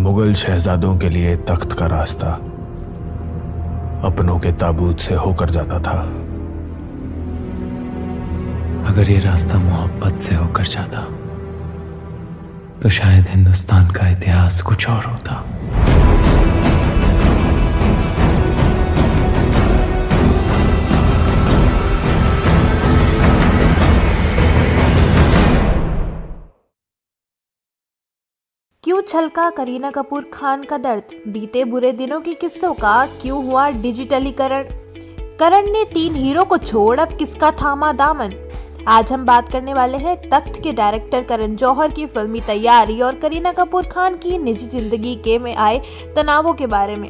मुगल शहजादों के लिए तख्त का रास्ता अपनों के ताबूत से होकर जाता था। अगर ये रास्ता मोहब्बत से होकर जाता तो शायद हिंदुस्तान का इतिहास कुछ और होता। क्यों छलका करीना कपूर खान का दर्द? बीते बुरे दिनों के किस्सों का क्यों हुआ डिजिटलीकरण? करण ने 3 हीरो को छोड़ अब किसका थामा दामन? आज हम बात करने वाले हैं तख्त के डायरेक्टर करण जौहर की फिल्मी तैयारी और करीना कपूर खान की निजी जिंदगी के में आए तनावों के बारे में।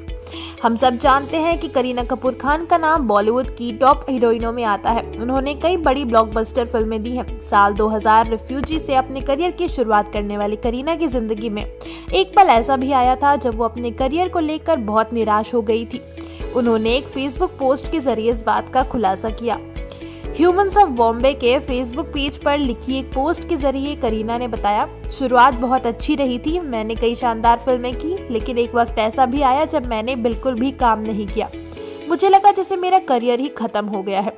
हम सब जानते हैं कि करीना कपूर खान का नाम बॉलीवुड की टॉप हीरोइनों में आता है। उन्होंने कई बड़ी ब्लॉकबस्टर फिल्में दी हैं। साल 2000 रिफ्यूजी से अपने करियर की शुरुआत करने वाली करीना की जिंदगी में एक पल ऐसा भी आया था जब वो अपने करियर को लेकर बहुत निराश हो गई थी। उन्होंने एक फेसबुक पोस्ट के जरिए इस बात का खुलासा किया। ह्यूमंस ऑफ बॉम्बे के फेसबुक पेज पर लिखी एक पोस्ट के जरिए करीना ने बताया, शुरुआत बहुत अच्छी रही थी। मैंने कई शानदार फिल्में की, लेकिन एक वक्त ऐसा भी आया जब मैंने बिल्कुल भी काम नहीं किया। मुझे लगा जैसे मेरा करियर ही खत्म हो गया है।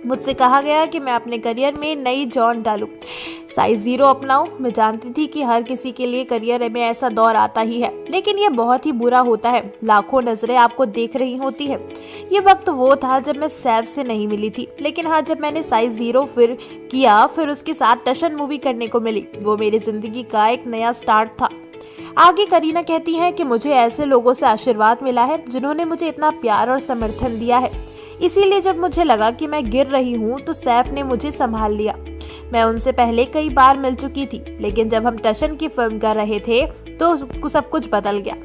मुझसे कहा गया कि मैं अपने करियर में नई जॉन डालूं, साइज 0 अपनाऊं। मैं जानती थी कि हर किसी के लिए करियर में ऐसा दौर आता ही है, लेकिन ये बहुत ही बुरा होता है। लाखों नजरें आपको देख रही होती है। ये वक्त वो था जब मैं सैफ से नहीं मिली थी, लेकिन हाँ, जब मैंने साइज 0 फिर उसके साथ टशन मूवी करने को मिली, वो मेरी जिंदगी का एक नया स्टार्ट था। आगे करीना कहती हैं कि मुझे ऐसे लोगों से आशीर्वाद मिला है जिन्होंने मुझे इतना प्यार और समर्थन दिया है। इसीलिए जब मुझे लगा कि मैं गिर रही हूँ तो सैफ ने मुझे संभाल लिया। मैं उनसे पहले कई बार मिल चुकी थी, लेकिन जब हम टशन की फिल्म कर रहे थे तो सब कुछ बदल गया।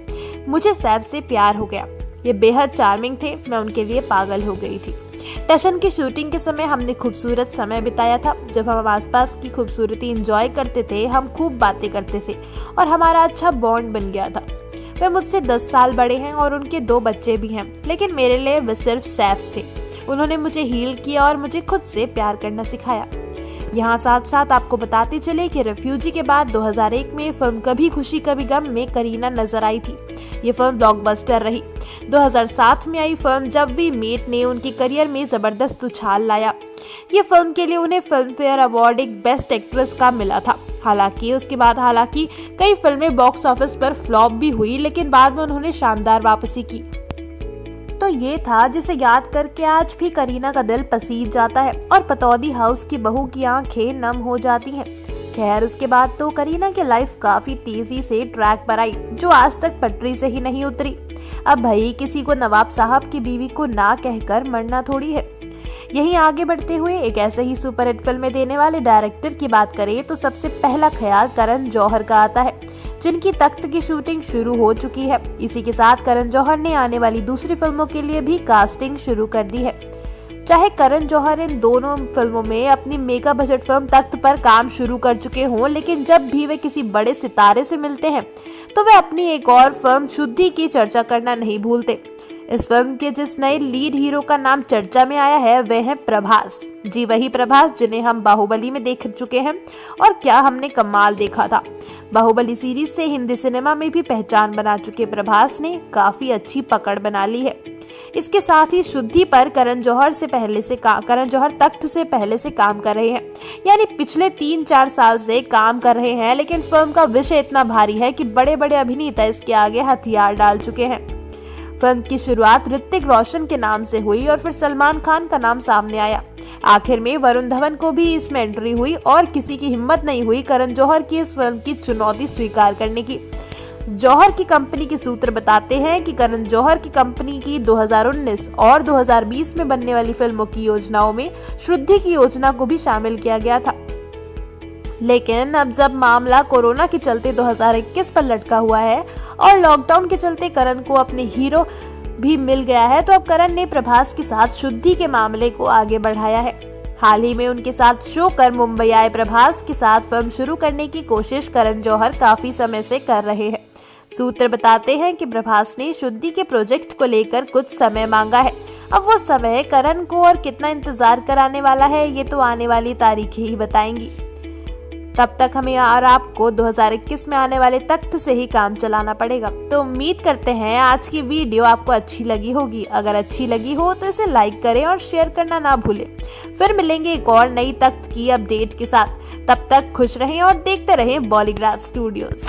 मुझे सैफ से प्यार हो गया। ये बेहद चार्मिंग थे। मैं उनके लिए पागल हो गई थी। टशन की शूटिंग के समय हमने खूबसूरत समय बिताया था। जब हम आसपास की खूबसूरती एंजॉय करते थे, हम खूब बातें करते थे और हमारा अच्छा बॉन्ड बन गया था। वे मुझसे 10 साल बड़े हैं और उनके 2 बच्चे भी हैं, लेकिन मेरे लिए वे सिर्फ सैफ थे। उन्होंने मुझे हील किया और मुझे खुद से प्यार करना सिखाया। यहाँ साथ साथ आपको बताते चले कि रिफ्यूजी के बाद 2001 में फिल्म कभी खुशी कभी गम में करीना नजर आई थी। ये फिल्म ब्लॉकबस्टर रही। 2007 में आई फिल्म जब वी मेट ने उनके करियर में जबरदस्त उछाल लाया। ये फिल्म के लिए उन्हें फिल्म फेयर अवार्ड एक बेस्ट एक्ट्रेस का मिला था। हालांकि कई फिल्में बॉक्स ऑफिस पर फ्लॉप भी हुई, लेकिन बाद में उन्होंने शानदार वापसी की। तो ये था जिसे याद करके आज भी करीना का दिल पसीज जाता है और पतौदी हाउस की बहू की आंखें नम हो जाती हैं। खैर, उसके बाद तो करीना की लाइफ काफी तेजी से ट्रैक पर आई, जो आज तक पटरी से ही नहीं उतरी। अब भाई, किसी को नवाब साहब की बीवी को ना कहकर मरना थोड़ी है। यहीं आगे बढ़ते हुए एक ऐसे ही सुपरहिट फिल्में देने वाले डायरेक्टर की बात करें तो सबसे पहला ख्याल करण जौहर का आता है, जिनकी तख्त की शूटिंग शुरू हो चुकी है। इसी के साथ करण जौहर ने आने वाली दूसरी फिल्मों के लिए भी कास्टिंग शुरू कर दी है। चाहे करण जौहर इन दोनों फिल्मों में अपनी मेगा बजट फिल्म तख्त पर काम शुरू कर चुके हों, लेकिन जब भी वे किसी बड़े सितारे से मिलते हैं तो वे अपनी एक और फिल्म शुद्धि की चर्चा करना नहीं भूलते। इस फिल्म के जिस नए लीड हीरो का नाम चर्चा में आया है वे हैं प्रभास। जी, वही प्रभास जिन्हें हम बाहुबली में देख चुके हैं, और क्या हमने कमाल देखा था। बाहुबली सीरीज से हिंदी सिनेमा में भी पहचान बना चुके प्रभास ने काफी अच्छी पकड़ बना ली है। इसके साथ ही शुद्धि पर करण जौहर तख्त से पहले से काम कर रहे हैं, यानी पिछले 3-4 साल से काम कर रहे हैं। लेकिन फिल्म का विषय इतना भारी है कि बड़े बड़े अभिनेता इसके आगे हथियार डाल चुके हैं। फिल्म की शुरुआत ऋतिक रोशन के नाम से हुई और फिर सलमान खान का नाम सामने आया। आखिर में वरुण धवन को भी इसमें एंट्री हुई और किसी की हिम्मत नहीं हुई करण जौहर की इस फिल्म की चुनौती स्वीकार करने की। जौहर की कंपनी के सूत्र बताते हैं कि करण जौहर की कंपनी की 2019 और 2020 में बनने वाली फिल्मों की योजनाओं में शुद्धि की योजना को भी शामिल किया गया था। लेकिन अब जब मामला कोरोना के चलते 2021 पर लटका हुआ है और लॉकडाउन के चलते करण को अपने हीरो भी मिल गया है, तो अब करण ने प्रभास के साथ शुद्धि के मामले को आगे बढ़ाया है। हाल ही में उनके साथ शो कर मुंबई आए प्रभास के साथ फिल्म शुरू करने की कोशिश करण जौहर काफी समय से कर रहे हैं। सूत्र बताते हैं कि प्रभास ने शुद्धि के प्रोजेक्ट को लेकर कुछ समय मांगा है। अब वो समय करण को और कितना इंतजार कराने वाला है, ये तो आने वाली तारीखें ही बताएंगी। तब तक हमें और आपको 2021 में आने वाले तख्त से ही काम चलाना पड़ेगा। तो उम्मीद करते हैं आज की वीडियो आपको अच्छी लगी होगी। अगर अच्छी लगी हो तो इसे लाइक करें और शेयर करना ना भूलें। फिर मिलेंगे एक और नई तख्त की अपडेट के साथ। तब तक खुश रहें और देखते रहें बॉलीग्राफ स्टूडियोज।